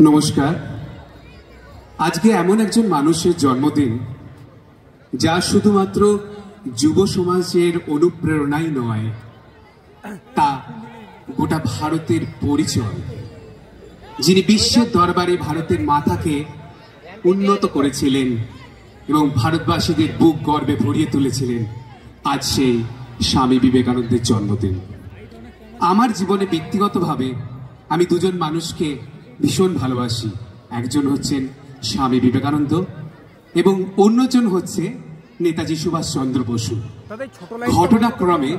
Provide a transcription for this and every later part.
নমস্কার। আজকে এমন একজন মানুষের জন্মদিন যা শুধুমাত্র যুব সমাজের অনুপ্রেরণাই নয়, তা গোটা ভারতের পরিচয়। যিনি বিশ্বের দরবারে ভারতের মাথাকে উন্নত করেছিলেন এবং ভারতবাসীদের বুক গর্বে ভরিয়ে তুলেছিলেন, আজ সেই স্বামী বিবেকানন্দের জন্মদিন। আমার জীবনে ব্যক্তিগতভাবে আমি দুজন মানুষকে ভীষণ ভালোবাসি। একজন হচ্ছেন স্বামী বিবেকানন্দ এবং অন্যজন হচ্ছে নেতাজি সুভাষচন্দ্র বসু। ঘটনাক্রমে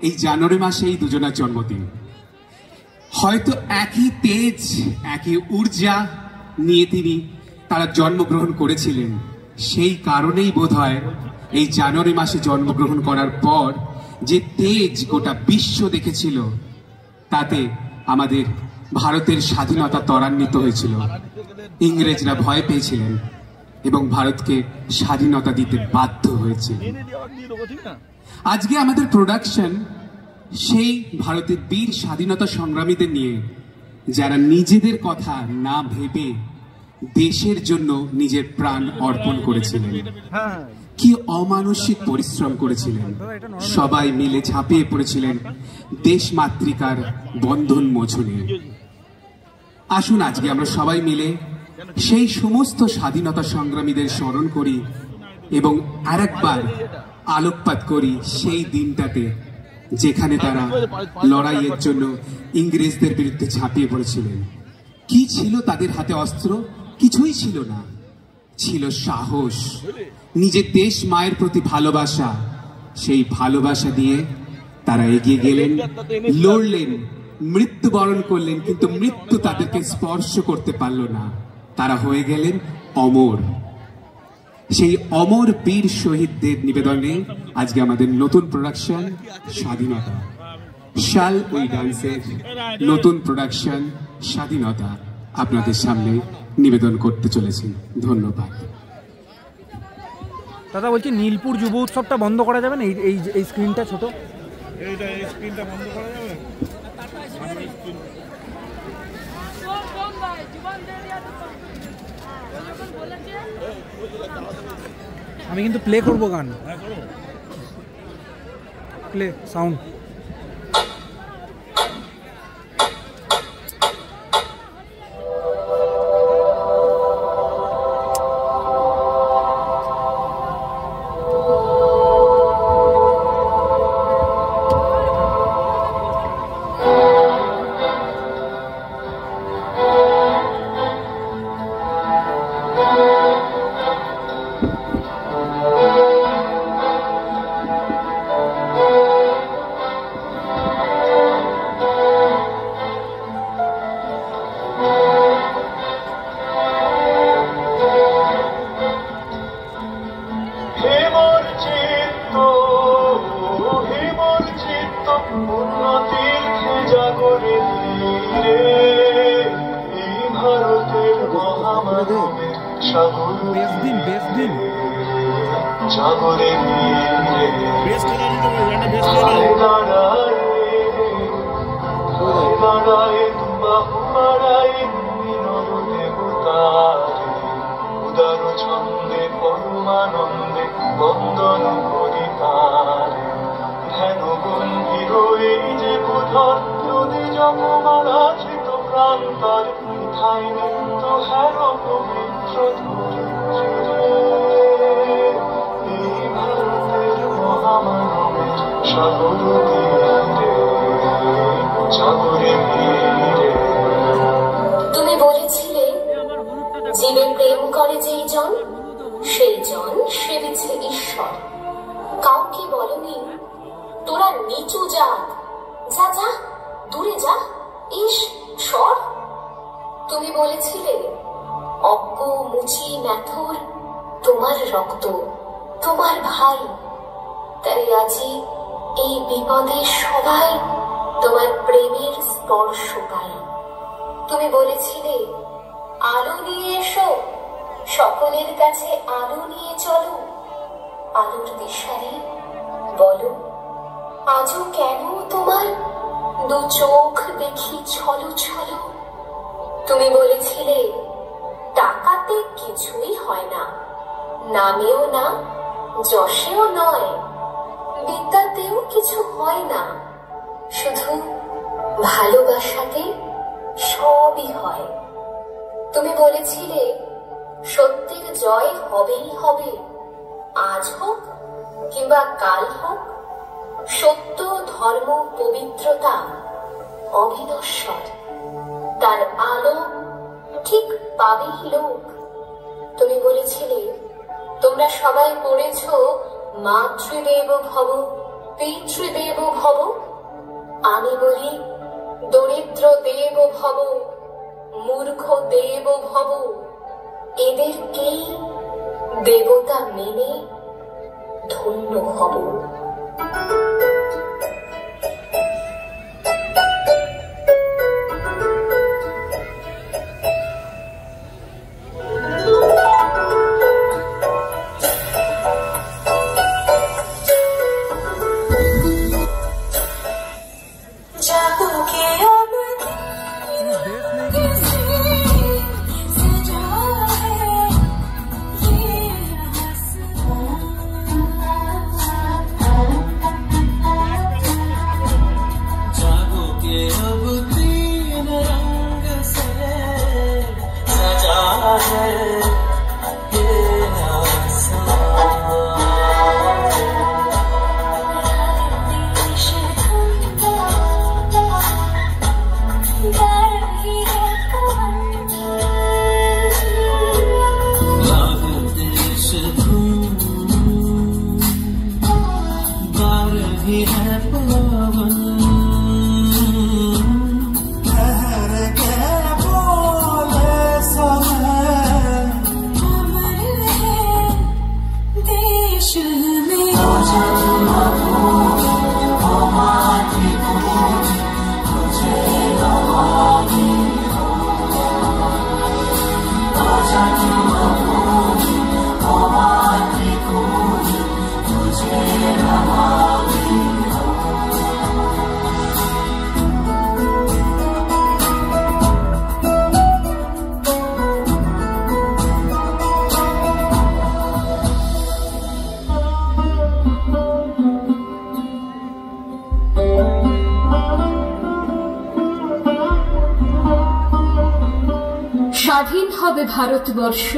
এই জানুয়ারি মাসে এই দুজনের জন্মদিন। হয়তো একই তেজ, একই ঊর্জা নিয়ে তারা জন্মগ্রহণ করেছিলেন। সেই কারণেই বোধহয় এই জানুয়ারি মাসে জন্মগ্রহণ করার পর যে তেজ গোটা বিশ্ব দেখেছিল, তাতে আমাদের ভারতের স্বাধীনতা ত্বরান্বিত হয়েছিল। ইংরেজরা ভয় পেয়েছিলেন এবং ভারতকে স্বাধীনতা দিতে বাধ্য হয়েছিল। আজকে আমাদের প্রোডাকশন সেই ভারতের বীর স্বাধীনতা সংগ্রামীদের নিয়ে, যারা নিজেদের কথা না ভেবে দেশের জন্য নিজের প্রাণ অর্পণ করেছিলেন। কি অমানসিক পরিশ্রম করেছিলেন, সবাই মিলে ঝাঁপিয়ে পড়েছিলেন দেশ মাতৃকার বন্ধন মোচনে। আসুন আজকে আমরা সবাই মিলে সেই সমস্ত স্বাধীনতা সংগ্রামীদের স্মরণ করি এবং আরেকবার আলোকপাত করি সেই দিনটাতে, যেখানে তারা লড়াইয়ের জন্য ইংরেজদের বিরুদ্ধে ঝাঁপিয়ে পড়েছিলেন। কি ছিল তাদের হাতে? অস্ত্র কিছুই ছিল না, ছিল সাহস, নিজের দেশ মায়ের প্রতি ভালোবাসা। সেই ভালোবাসা দিয়ে তারা এগিয়ে গেলেন, লড়লেন, মৃত্যুবরণ করলেন, কিন্তু মৃত্যু তাদেরকে স্পর্শ করতে পারল না। তারা হয়ে গেলেন অমর। সেই অমর বীর শহীদদের নিবেদনে আজকে আমাদের নতুন প্রোডাকশন স্বাধীনতা, শাল উই ডান্সের নতুন প্রোডাকশন স্বাধীনতা আপনাদের সামনে নিবেদন করতে চলেছি। ধন্যবাদ। দাদা বলছি, নীলপুর যুব উৎসবটা বন্ধ করা যাবে না? এই স্ক্রিনটা ছোট, এই স্ক্রিনটা বন্ধ করা যাবে? আমি কিন্তু প্লে করবো গান, প্লে সাউন্ড। তুমি বলেছিলে জীবে প্রেম করে যেই জন, সেই জন সেবিছে ঈশ্বর। কাউকে বলনি তোরা নিচু জাত, যা যা দূরে যা, ইস সর। তুমি বলেছিলে অজ্ঞ মুচি ম্যাথুর তোমার রক্ত, তোমার ভাই। তাই আজি এই বিপদে সবাই তোমার প্রেমের স্পর্শ পাই। তুমি বলেছিলে আলো নিয়ে এসো, সকলের কাছে আলো নিয়ে চলো। আলোর দিশারি বলো, আজও কেন তোমার দু চোখ দেখি ছলো ছলো। তুমি বলেছিলে টাকাতে কিছুই হয় না, নামেও না, যশেও নয়, বিদ্যাতেও কিছু হয় না, শুধু ভালোবাসাতে সবই হয়। তুমি বলেছিলে সত্যের জয় হবেই হবে, আজ হোক কিংবা কাল হোক। সত্য, ধর্ম, পবিত্রতা অবিনশ্বর, তার আলো ঠিক পাবেই লোক। তুমি বলেছিলে তোমরা সবাই পড়েছ মাতৃদেব ভব, পিতৃদেব ভব। আমি বলি দরিদ্র দেব ভব, মূর্খ দেব ভব। এদেরকেই দেবতা মেনে ধন্য হব। স্বাধীন হবে ভারতবর্ষ,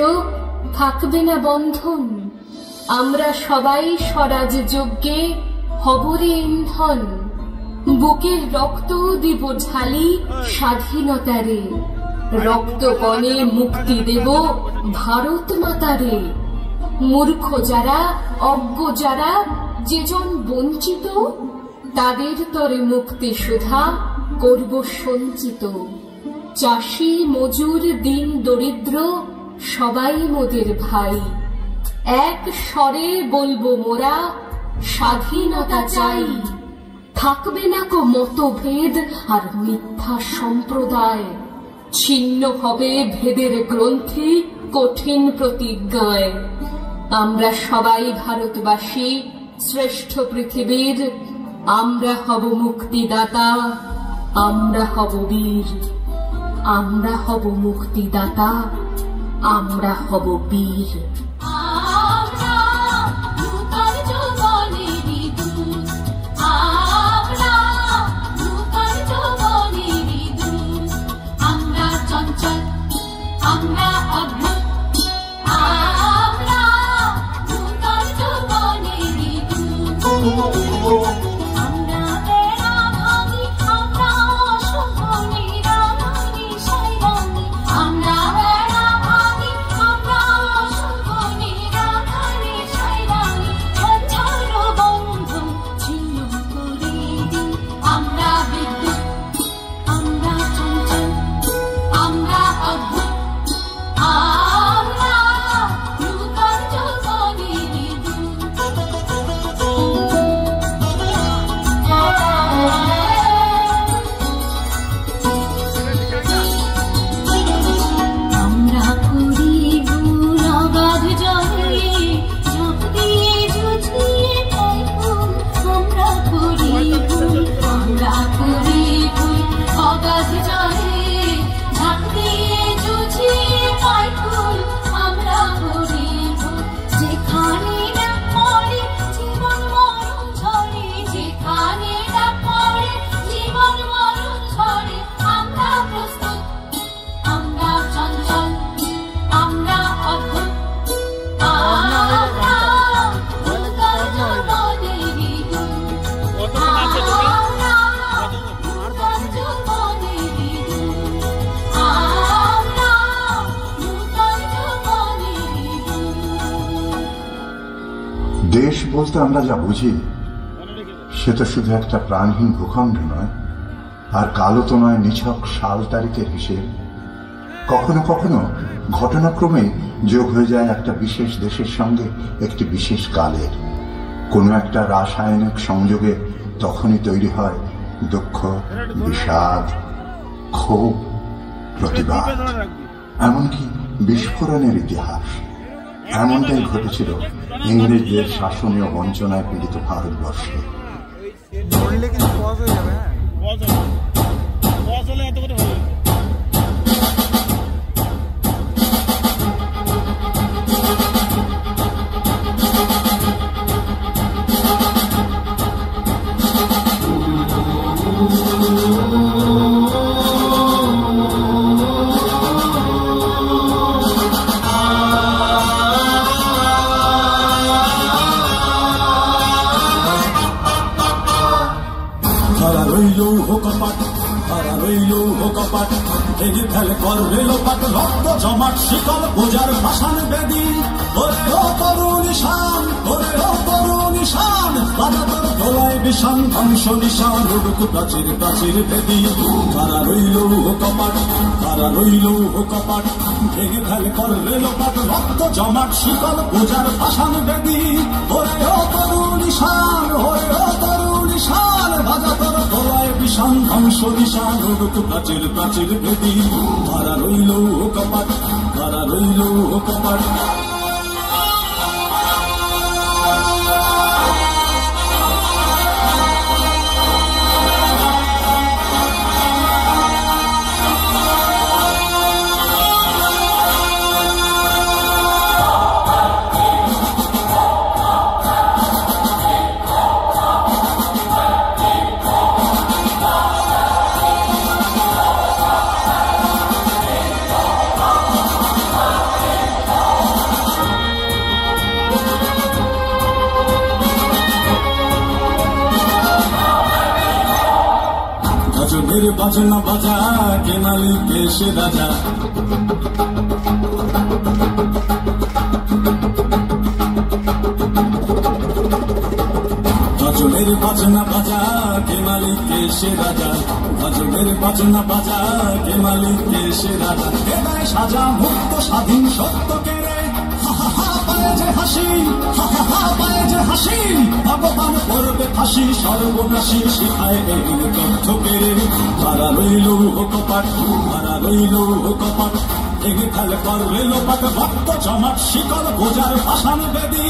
থাকবে না বন্ধন। আমরা সবাই স্বরাজ যজ্ঞে হবরে ইন্ধন। বুকের রক্ত দিব ঢালি স্বাধীনতারে, রক্তকণে মুক্তি দেব ভারত মাতারে। মূর্খ যারা, অজ্ঞ যারা, যেজন বঞ্চিত, তাদের তরে মুক্তি সুধা করব সঞ্চিত। চাষি, মজুর, দিন দরিদ্র সবাই মোদের ভাই। এক স্বরে বলবো মোরা স্বাধীনতা চাই। থাকবে না কো মতভেদ আর মিথ্যা সম্প্রদায়। ছিন্ন হবে ভেদের গ্রন্থি কঠিন প্রতিজ্ঞায়। আমরা সবাই ভারতবাসী, শ্রেষ্ঠ পৃথিবীর। আমরা হব মুক্তিদাতা, আমরা হব বীর। আমরা হব মুক্তিদাতা, আমরা হব বীর। দেশ বলতে আমরা যা বুঝি সে তো শুধু একটা প্রাণহীন ভূখণ্ড নয়, আর কালো তো নয় নিছক সাল তারিখের হিসেব। কখনো কখনো ঘটনাক্রমে যোগ হয়ে যায় একটা বিশেষ দেশের সঙ্গে একটি বিশেষ কালের কোনো একটা রাসায়নিক সংযোগে। তখনই তৈরি হয় দুঃখ, বিষাদ, ক্ষোভ, প্রতিবাদ, এমনকি বিস্ফোরণের ইতিহাস। এমনটাই ঘটেছিল ইংরেজদের শাসনীয় বঞ্চনায় পীড়িত ভারতবর্ষে। রক্ত জমাট শিকল পূজার ভাষণ বেদি, ওরে ও তরুণ নিশান, ওরে ও তরুণ নিশান, বাজাতর গোলায় বিষাণ ধ্বংস নিশান, উড়ুক প্রাচীর প্রাচীর বেদি। কারা রইল ও কপাট, কারা রইল ও কপাট, ভেঙে ফেল করলে লোপাট রক্ত জমাট শিকল পূজার ভাষণ বেদি, ওরে ও তরুণ নিশান, ওরে ও তরুণ নিশান, বাজাতর গোলায় বিষাণ ধ্বংস নিশান, উড়ুক প্রাচীর প্রাচীর বেদি। কারা রইল ও কপাট, কারা রইল ও কপাট। বাজনা বাজা কে মালিক এসে রাজা, ভজনের বাজনা বাজা কে মালিক এসে রাজা, ভজনের বাজনা বাজা কে মালিক এসে রাজা। এটাই সাজা মুক্ত স্বাধীন সত্য কেড়ে, হা হা হা পায়ে যে হাসি, হা হা হা পায়ে যে হাসি, ভগবান করবে ফাঁসি সর্বনাশী শিখায় এই তথ্য কেড়ে। কারা রইল ও কপাট, কারা রইল ও কপাট, ভেঙে ফেলে করলে লোপাট রক্ত জমাট শিকল বোঝার ভাষণ বেদি,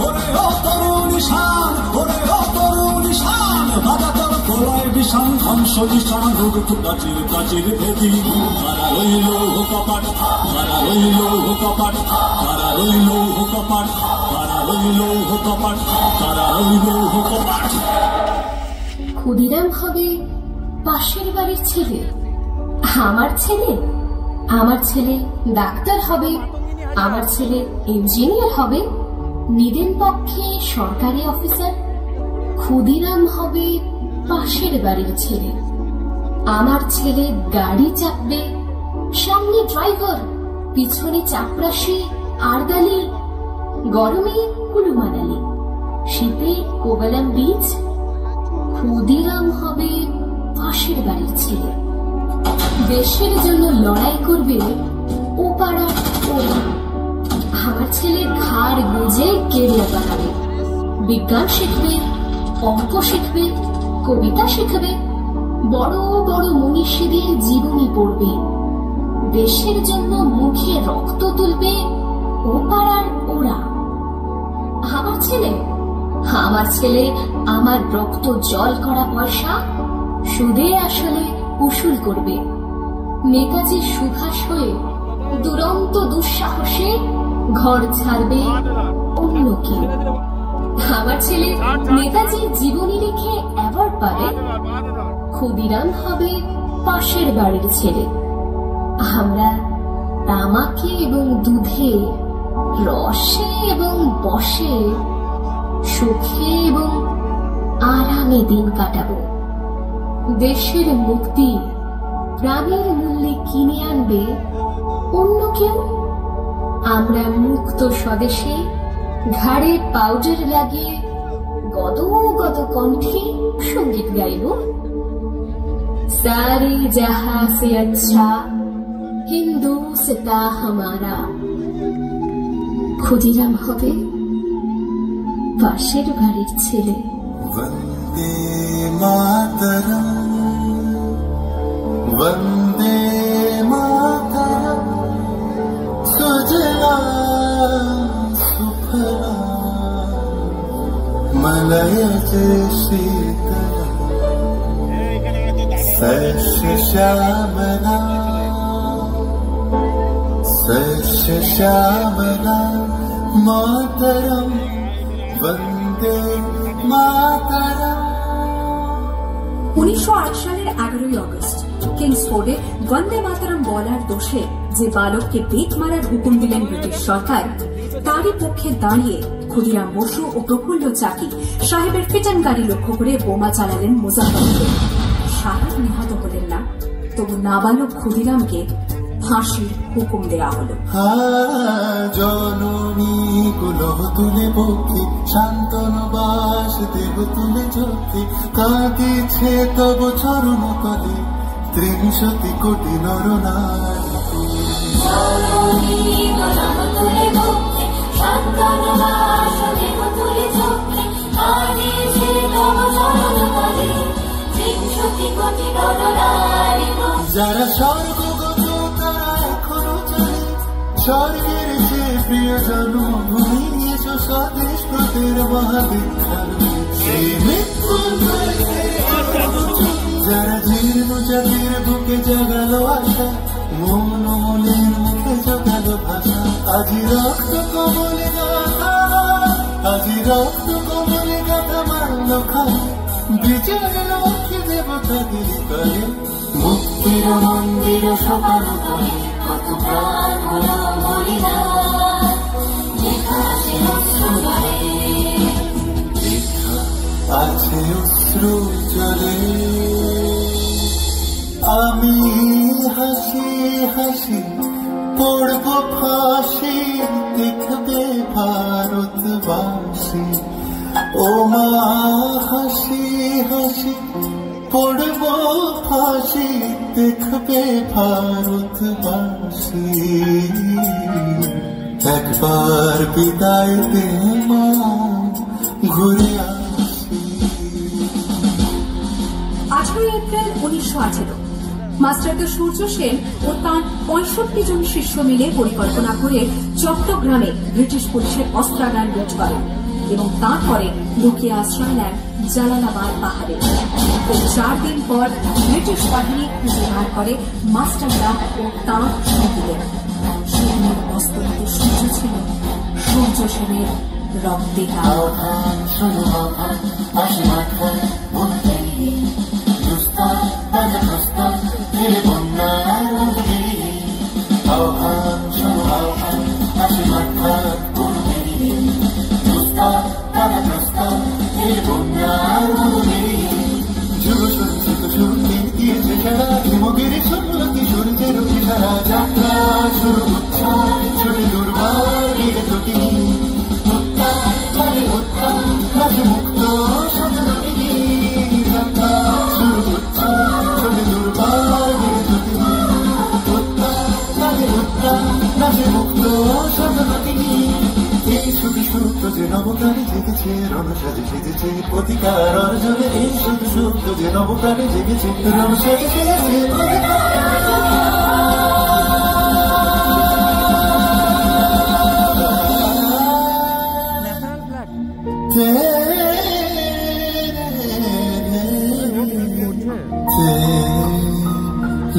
ওরে ও তরুণ নিশান, ওরে ও তরুণ নিশান, বাজাতর গোলায় বিষাণ ধ্বংস নিশান, উড়ুক প্রাচীর প্রাচীর বেদি। কারা রইল ও কপাট, কারা রইল ও কপাট, কারা রইল ও কপাট, কারা রইল ও কপাট, কারা রইল ও কপাট। ক্ষুদিরাম হবে পাশের বাড়ির ছেলে, আমার ছেলে, আমার ছেলে ডাক্তার হবে, আমার ছেলে ইঞ্জিনিয়ার হবে, নিদেন পক্ষে সরকারি অফিসার। ক্ষুদিরাম হবে পাশের বাড়ির ছেলে, আমার ছেলে গাড়ি চাপবে, সামনে ড্রাইভার, পিছনে চাপরাশি আরদালি, গরমে কুলু মানালি, শীতে কোভালাম বিচ। ক্ষুদিরাম হবে পাশের বাড়ির ছেলে, দেশের জন্য লড়াই করবে ও পাড়ার ওরা। আমার ছেলে ঘাড় গুঁজে কেরিয়ার বানাবে, বিজ্ঞান শিখবে, অঙ্ক শিখবে, কবিতা শিখবে, বড় বড় মনীষীদের জীবনী পড়বে, দেশের জন্য মুখে রক্ত তুলবে ও পাড়ার ওরা। আমার ছেলে, আমার ছেলে আমার রক্ত জল করা পয়সা সুদে আসলে উসুল করবে, নেতাজি সুভাষ হয়ে দুরন্ত দুঃসাহসে ঘর ছাড়বে অন্য কেউ। আমার ছেলে নেতাজির জীবনী লিখে অ্যাওয়ার্ড পাবে, ক্ষুদিরাম হবে পাশের বাড়ির ছেলে। আমরা তামাকে এবং দুধে, রসে এবং বসে, সুখে এবং আরামে দিন কাটাবো। দেশের মুক্তি প্রাণের মূল্যে কিনে আনবে অন্য কেউ। আমরা মুক্ত স্বদেশে ঘাড়ে পাউডার লাগিয়ে গদ গদ কণ্ঠে সঙ্গীত গাইব। সারে জাহা সে আচ্ছা হিন্দুস্তা হামারা। ক্ষুদিরাম হবে পাশের বাড়ির ছেলে। বন্দে মাতরম বন্দে মাতরম সুজলাম সুফলাম মলয়জ শীতলাম শস্য শ্যামলা শস্য শ্যামলা মাতরম বন্দে মাতরম। 1908 সালের 11 আগস্ট কিংসফোর্ডে বন্দে মাতরম বলার দোষে যে বালককে বেত মারার হুকুম দিলেন ব্রিটিশ সরকার, তারই পক্ষে দাঁড়িয়ে ক্ষুদিরাম বসু ও প্রফুল্ল চাকি সাহেবের ফিটন গাড়ি লক্ষ্য করে বোমা চালালেন মুজাফফরকে। সাহেব নিহত হলেন না, তবু নাবালক ক্ষুদিরামকে ফাঁসির হুকুম দেয়া হল। জননী কুলহ তুলে বক্ষে শান্তন বাস দেহ তুলে চোখে কাঁদিছে তব চরণ তলে 63 কোটি নর নারী। যারা স্বর্গগত তারা এখনো জানে স্বর্গের যে প্রিয় জন্মভূমি এসো স্বদেশ প্রতের মহাবিখ্যাত। যারা জীর্ণ জাতির বুকে জাগালো আশা মন মনের মুখে জোগালো ভাষা। আজি রক্ত কমলে গাথা আজি রক্ত কমলে গাথা মারল খায় বিজয় লক্ষ্মী দেবতা দিলি করে মুক্তির মন্দির সকাল করে কত প্রাণ হলো বলিদান। লেখা আছে অশ্রু জলে আমি হাসি হাসি পড়ব ফাঁসি দেখবে ভারতবাসী। ও মা হাসি হাসি পড়ব ফাঁসি দেখবে ভারতবাসী। একবার বিদায় দে মা ঘুরে আসি। 18 এপ্রিল 1918 মাস্টারদা সূর্য সেন ও তাঁর 65 জন শিষ্য মিলে পরিকল্পনা করে চট্টগ্রামে ব্রিটিশ পুলিশের অস্ত্রাগার লুট করেন এবং তারপরে লুকিয়ে আশ্রয় নেন জালালাবাদ পাহাড়ে। 4 দিন পর ব্রিটিশ বাহিনী খুঁজে বার করে মাস্টারদা ও তাঁর সঙ্গীদের। সেদিনের অস্তমিত সূর্য ছিল সূর্য সেনের রক্তে যাত্রা শুরু হচ্ছে ছোট দুর্ভাগ্যের দুটি মুক্ত যাত্রা শুরু হচ্ছে ছোট দুর্ভাগ্যের দুটি মুক্ত এই শুধু সূত্র যে নবপ্রাণে জেগেছে রণসাজে সেজেছে প্রতিকার অর্জনে। এই শুধু সূত্র যে নবপ্রাণে জেগেছে রণসাজে সেজেছে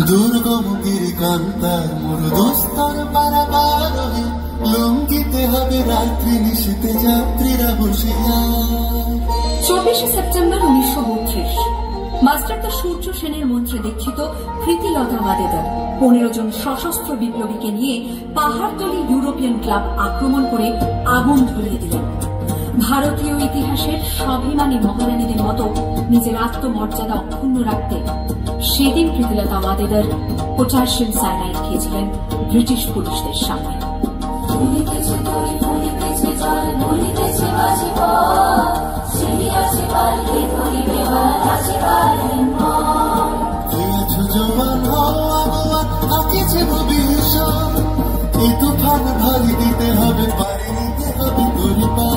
দুর্গম গিরিকান্তার মরুদস্তর পারাবার হয়ে লঙ্ঘিতে হবে রাত্রি নিশীতে যাত্রীরা বসিয়া। 24 সেপ্টেম্বর 1932 মাস্টারদা সূর্য সেনের মন্ত্রে দীক্ষিত প্রীতিলতা ওয়াদেদার 15 জন সশস্ত্র বিপ্লবীকে নিয়ে পাহাড়তলি ইউরোপিয়ান ক্লাব আক্রমণ করে আগুন ধরিয়ে দিলেন। ভারতীয় ইতিহাসের স্বাভিমানী মহারানীদের মতো নিজের আত্মমর্যাদা অক্ষুণ্ণ রাখতে সেদিন প্রীতিলতা ওয়াদেদার পটাশিয়াম সায়ানাইড খেয়েছিলেন ব্রিটিশ পুলিশদের সামনে। জোয়ান হওয়া আঁকেছে ভবিষ্যৎ, এই তুফান ভারী দিতে হবে, পায়ে নিতে হবে গরিবা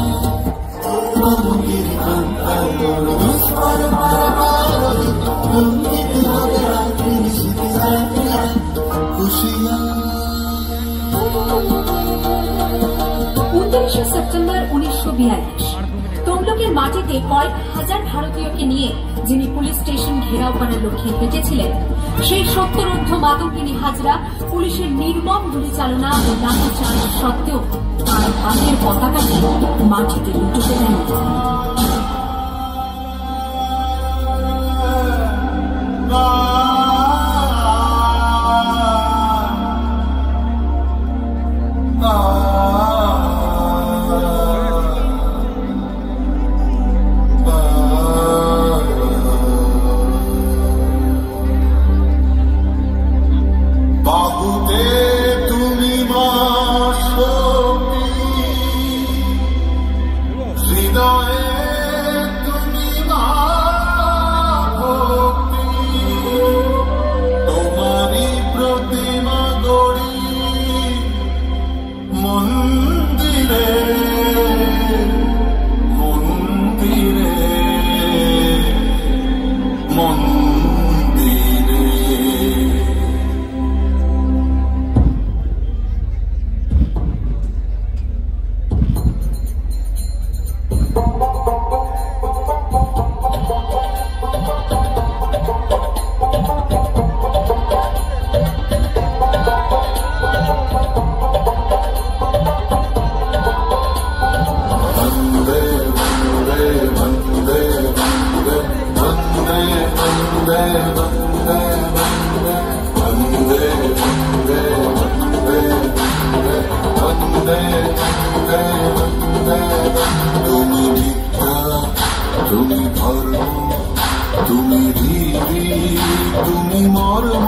খুশিয়া। 29 সেপ্টেম্বর 1942 তমলুকের মাটিতে কয়েক হাজার ভারতীয়কে নিয়ে যিনি পুলিশ স্টেশন ঘেরাও করার লক্ষ্যে হেঁটেছিলেন, সেই 70 মাতঙ্গিনী হাজরা পুলিশের নির্মম গুলিচালনা ও লাঠিচার্জ সত্ত্বেও তার হাতের পতাকাটি মাটিতে লুটে দেন। তুমি ভিক্ষা, তুমি ধর্ম, তুমি ধীরি, তুমি মর্ম,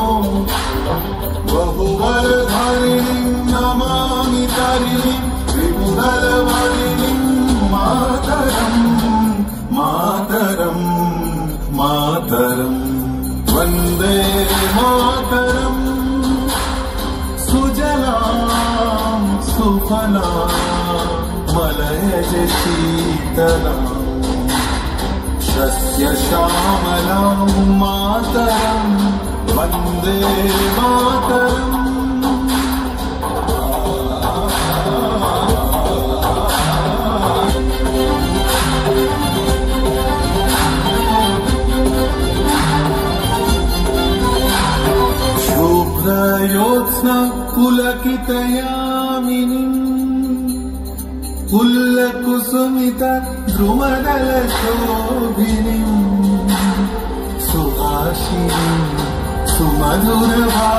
বহুবার ধারিণী নমামি তারিণী ত্রিপুরার বারিণী মাতরম মাতরম মাতরম वन्दे मातरम सुजलां सुफलां मलयज शीतलां शस्य श्यामलां मातरं वन्दे मातरम् शुभ्रयोत्स्ना पुलकितयामिनीं पुल्लकुसुमित द्रुमदलशोभिनीं सुभाषिणीं सुमधुरभाषिणीं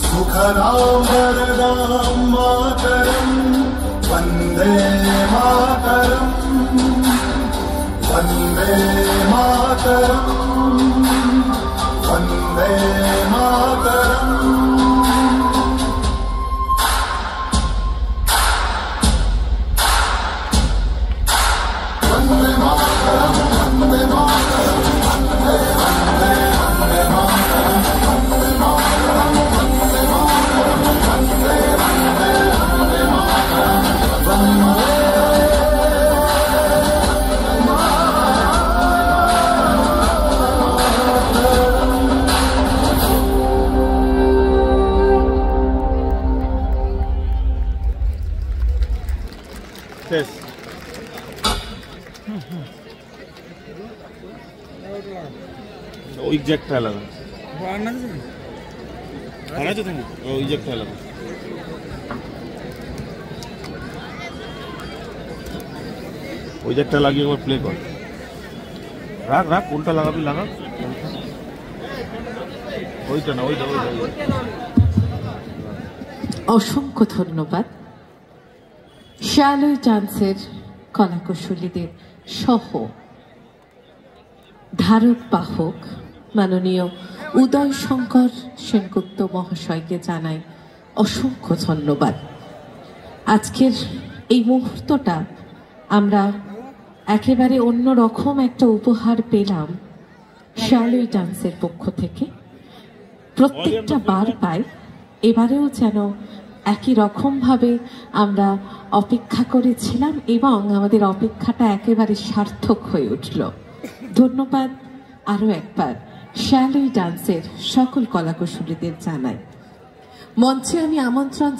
सुखदां वरदां मातरं वन्दे मातरम् वन्दे मातरम् वन्दे मातरम् वन्दे मातरम् वन्दे मातरम् वन्दे वन्दे वन्दे मातरम् वन्दे मातरम् वन्दे मातरम् वन्दे वन्दे वन्दे मातरम् वन्दे শেষ। ওই জ্যাকটা আলাদা আছে তুমি, ওই জ্যাকটা আলাদা। ওই জ্যাকটা লাগিয়ে একবার প্লে কর। রাখ রাখ, কোনটা লাগাবি লাগা। ওইটা না, ওইটা ওইটা। অসংখ্য ধন্যবাদ শ্যালয় ডান্সের কলাকুশলীদের সহ ধারক বাহক মাননীয় উদয় শঙ্কর সেনগুপ্ত মহাশয়কে জানাই অসংখ্য ধন্যবাদ। আজকের এই মুহূর্তটা আমরা একেবারে অন্য রকম একটা উপহার পেলাম শ্যালোই ডান্সের পক্ষ থেকে। প্রত্যেকটা বার পাই, এবারেও যেন একই রকমভাবে আমরা অপেক্ষা করেছিলাম এবং আমাদের অপেক্ষাটা একেবারে সার্থক হয়ে উঠল। ধন্যবাদ আরও একবার শ্যালোই ডান্সের সকল কলাকুশলীদের জানাই। মঞ্চে আমি আমন্ত্রণ